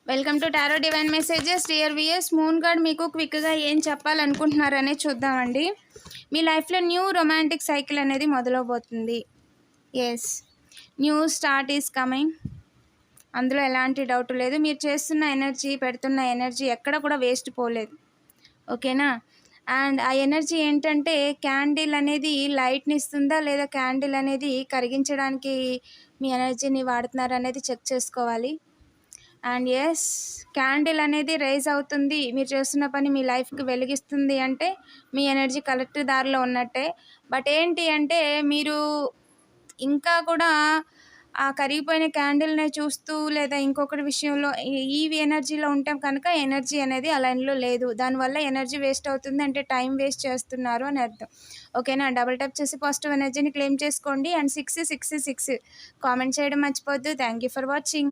Welcome to tarot divine messages. Dear weirs, moon God మీకు క్విక్గా ఏం చెప్పాలనుకుంటున్నారనే చూద్దామండి. మీ లైఫ్లో న్యూ రొమాంటిక్ సైకిల్ అనేది మొదలవబోతుంది. Yes, new start is coming. అందులో ఎలాంటి డౌట్ లేదు. మీరు చేస్తున్న ఎనర్జీ, పెడుతున్న ఎనర్జీ ఎక్కడ కూడా వేస్ట్ పోలేదు. ఓకేనా? అండ్ ఆ ఎనర్జీ ఏంటంటే, క్యాండిల్ అనేది లైట్ని ఇస్తుందా లేదా క్యాండిల్ అనేది కరిగించడానికి మీ ఎనర్జీని వాడుతున్నారనేది చెక్ చేసుకోవాలి. అండ్ ఎస్, క్యాండిల్ అనేది రైజ్ అవుతుంది, మీరు చేస్తున్న పని మీ లైఫ్కి వెలిగిస్తుంది అంటే మీ ఎనర్జీ కరెక్ట్ దారిలో ఉన్నట్టే. బట్ ఏంటి అంటే, మీరు ఇంకా కూడా ఆ కరిగిపోయిన క్యాండిల్ని చూస్తూ లేదా ఇంకొకటి విషయంలో ఈ ఎనర్జీలో ఉంటాం కనుక ఎనర్జీ అనేది ఆ లైన్లో లేదు. దానివల్ల ఎనర్జీ వేస్ట్ అవుతుంది అంటే టైం వేస్ట్ చేస్తున్నారు అని అర్థం. ఓకేనా? డబుల్ టైప్ చేసి పాజిటివ్ ఎనర్జీని క్లెయిమ్ చేసుకోండి. అండ్ 666 కామెంట్ చేయడం మర్చిపోద్దు. Thank you for watching.